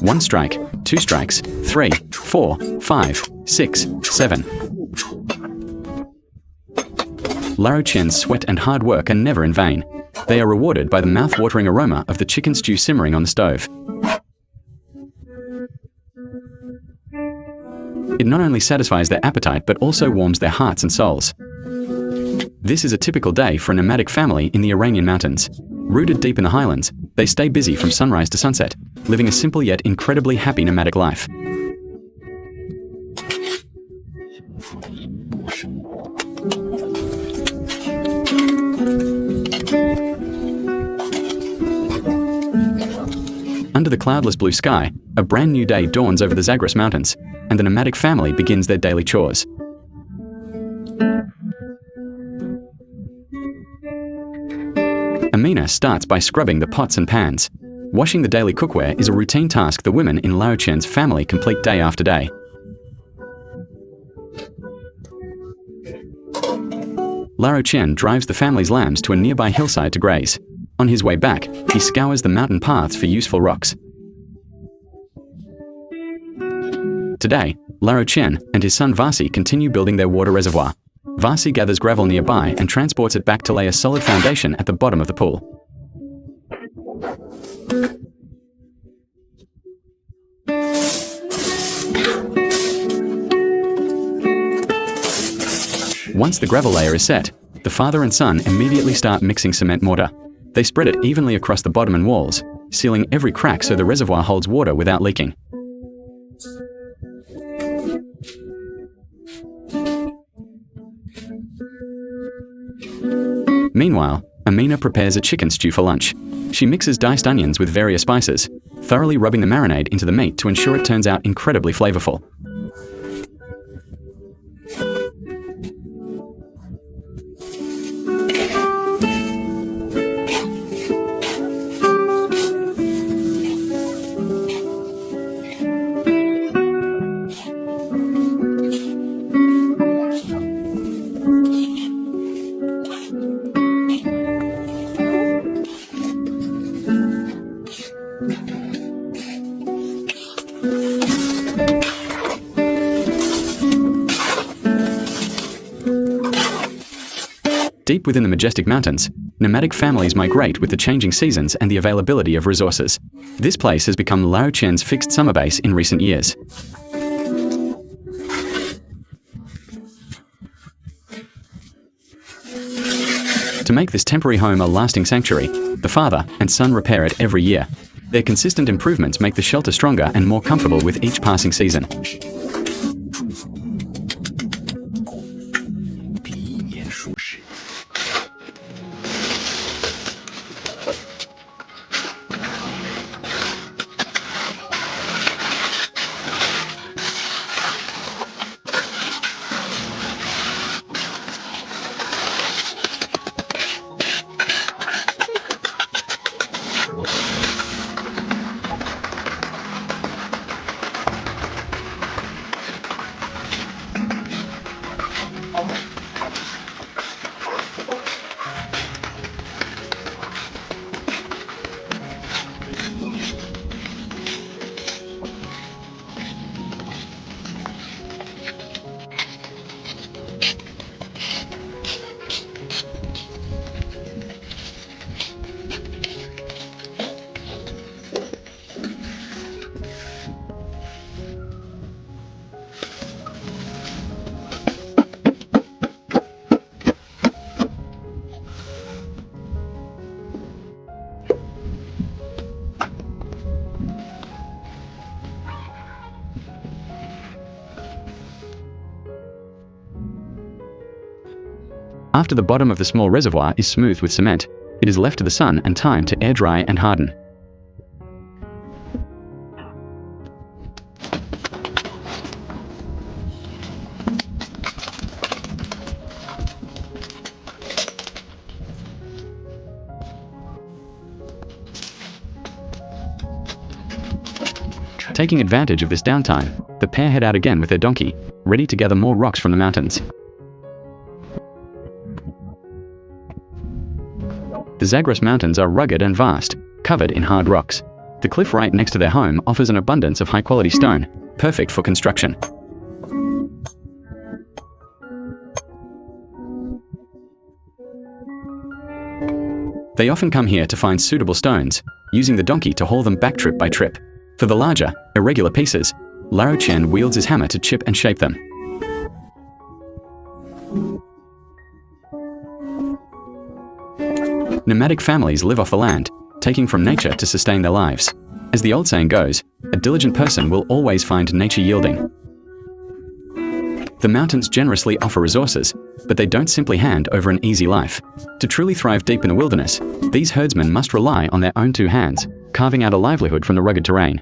1 strike, 2 strikes, 3, 4, 5, 6, 7. Lao Qian's sweat and hard work are never in vain. They are rewarded by the mouth-watering aroma of the chicken stew simmering on the stove. It not only satisfies their appetite but also warms their hearts and souls. This is a typical day for a nomadic family in the Iranian mountains. Rooted deep in the highlands, they stay busy from sunrise to sunset, living a simple yet incredibly happy nomadic life. Under the cloudless blue sky, a brand new day dawns over the Zagros Mountains, and the nomadic family begins their daily chores. Amina starts by scrubbing the pots and pans. Washing the daily cookware is a routine task the women in Lao Qian's family complete day after day. Lao Qian drives the family's lambs to a nearby hillside to graze. On his way back, he scours the mountain paths for useful rocks. Today, Lao Qian and his son Vasi continue building their water reservoir. Vasi gathers gravel nearby and transports it back to lay a solid foundation at the bottom of the pool. Once the gravel layer is set, the father and son immediately start mixing cement mortar. They spread it evenly across the bottom and walls, sealing every crack so the reservoir holds water without leaking. Meanwhile, Amina prepares a chicken stew for lunch. She mixes diced onions with various spices, thoroughly rubbing the marinade into the meat to ensure it turns out incredibly flavorful. Deep within the majestic mountains, nomadic families migrate with the changing seasons and the availability of resources. This place has become Lao Qian's fixed summer base in recent years. To make this temporary home a lasting sanctuary, the father and son repair it every year. Their consistent improvements make the shelter stronger and more comfortable with each passing season. After the bottom of the small reservoir is smoothed with cement, it is left to the sun and time to air dry and harden. Taking advantage of this downtime, the pair head out again with their donkey, ready to gather more rocks from the mountains. The Zagros Mountains are rugged and vast, covered in hard rocks. The cliff right next to their home offers an abundance of high-quality stone, perfect for construction. They often come here to find suitable stones, using the donkey to haul them back trip by trip. For the larger, irregular pieces, Lao Qian wields his hammer to chip and shape them. Nomadic families live off the land, taking from nature to sustain their lives. As the old saying goes, a diligent person will always find nature yielding. The mountains generously offer resources, but they don't simply hand over an easy life. To truly thrive deep in the wilderness, these herdsmen must rely on their own two hands, carving out a livelihood from the rugged terrain.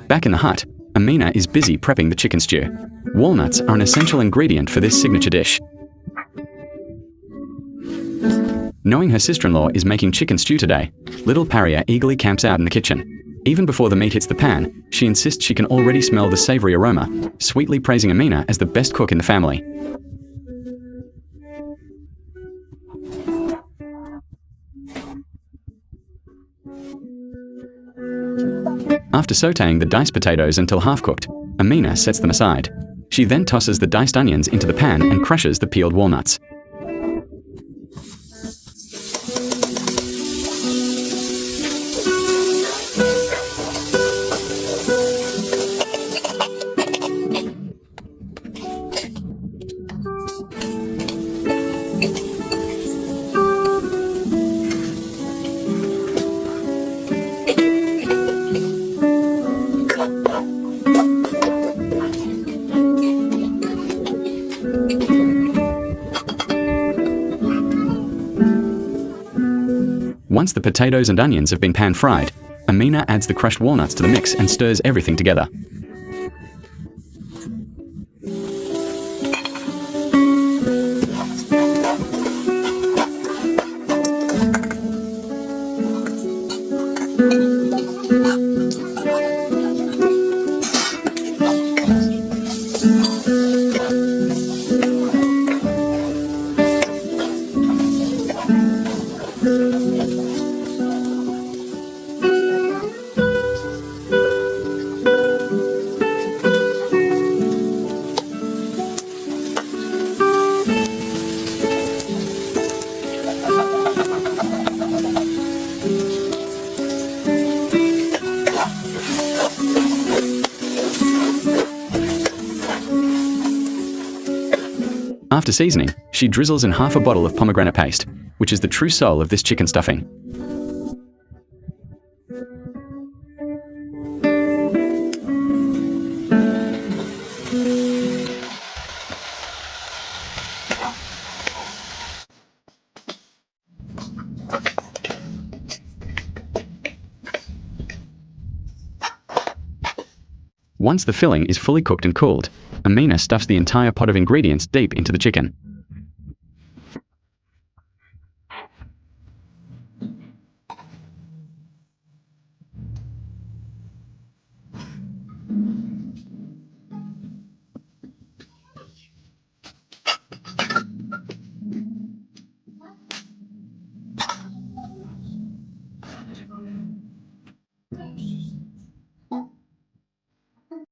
Back in the hut, Amina is busy prepping the chicken stew. Walnuts are an essential ingredient for this signature dish. Knowing her sister-in-law is making chicken stew today, little Paria eagerly camps out in the kitchen. Even before the meat hits the pan, she insists she can already smell the savory aroma, sweetly praising Amina as the best cook in the family. After sautéing the diced potatoes until half-cooked, Amina sets them aside. She then tosses the diced onions into the pan and crushes the peeled walnuts. Once the potatoes and onions have been pan-fried, Amina adds the crushed walnuts to the mix and stirs everything together. After seasoning, she drizzles in half a bottle of pomegranate paste, which is the true soul of this chicken stuffing. Once the filling is fully cooked and cooled, Amina stuffs the entire pot of ingredients deep into the chicken.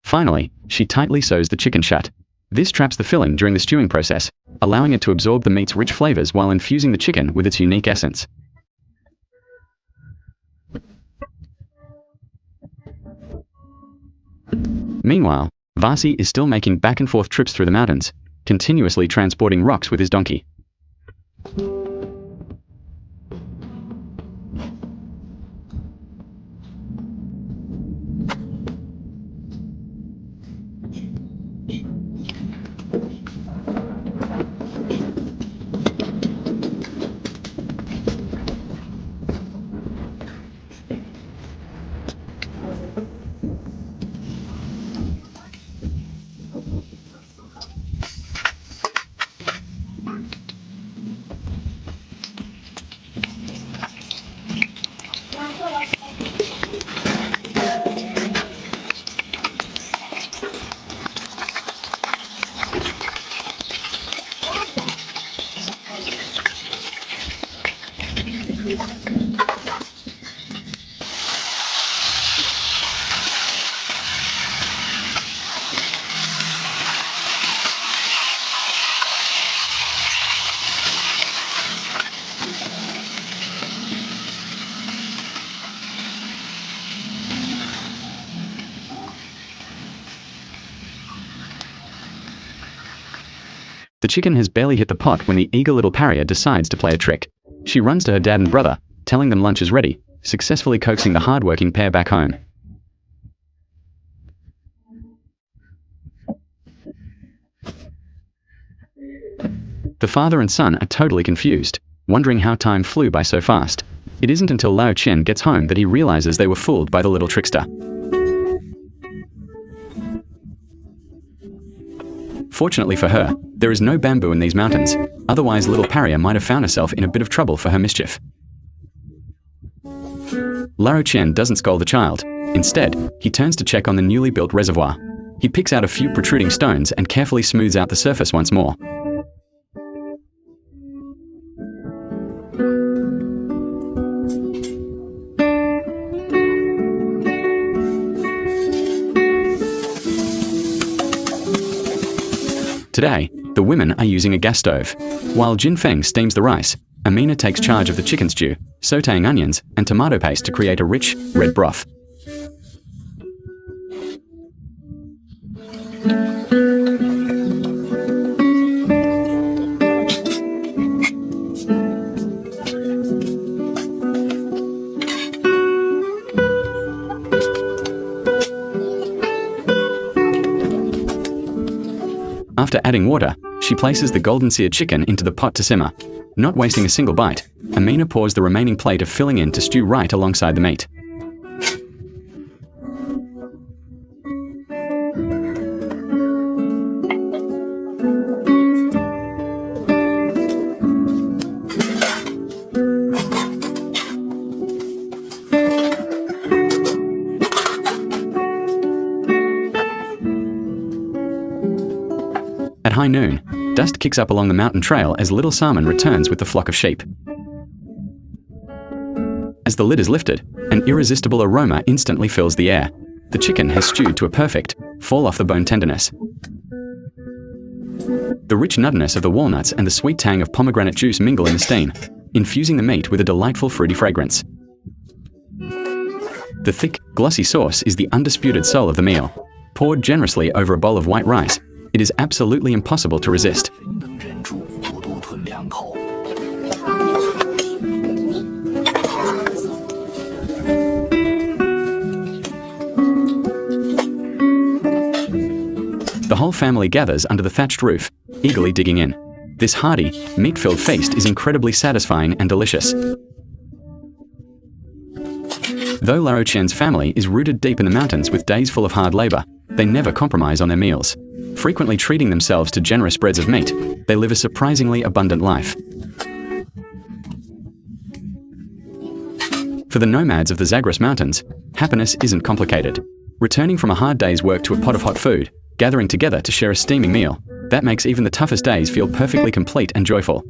Finally, she tightly sews the chicken shut. This traps the filling during the stewing process, allowing it to absorb the meat's rich flavors while infusing the chicken with its unique essence. Meanwhile, Vasi is still making back-and-forth trips through the mountains, continuously transporting rocks with his donkey. The chicken has barely hit the pot when the eager little pariah decides to play a trick. She runs to her dad and brother, telling them lunch is ready, successfully coaxing the hard-working pair back home. The father and son are totally confused, wondering how time flew by so fast. It isn't until Lao Qian gets home that he realizes they were fooled by the little trickster. Fortunately for her, there is no bamboo in these mountains, otherwise little pariah might have found herself in a bit of trouble for her mischief. Lao Qian doesn't scold the child. Instead, he turns to check on the newly built reservoir. He picks out a few protruding stones and carefully smooths out the surface once more. Today, the women are using a gas stove. While Jinfeng steams the rice, Amina takes charge of the chicken stew, sautéing onions and tomato paste to create a rich, red broth. After adding water, she places the golden-seared chicken into the pot to simmer. Not wasting a single bite, Amina pours the remaining plate of filling in to stew right alongside the meat. At high noon, dust kicks up along the mountain trail as little Salmon returns with the flock of sheep. As the lid is lifted, an irresistible aroma instantly fills the air. The chicken has stewed to a perfect, fall-off-the-bone tenderness. The rich nuttiness of the walnuts and the sweet tang of pomegranate juice mingle in the steam, infusing the meat with a delightful fruity fragrance. The thick, glossy sauce is the undisputed soul of the meal. Poured generously over a bowl of white rice, it is absolutely impossible to resist. whole family gathers under the thatched roof, eagerly digging in. This hearty, meat-filled feast is incredibly satisfying and delicious. Though Lao Qian's family is rooted deep in the mountains with days full of hard labor, they never compromise on their meals. Frequently treating themselves to generous spreads of meat, they live a surprisingly abundant life. For the nomads of the Zagros Mountains, happiness isn't complicated. Returning from a hard day's work to a pot of hot food, gathering together to share a steaming meal, that makes even the toughest days feel perfectly complete and joyful.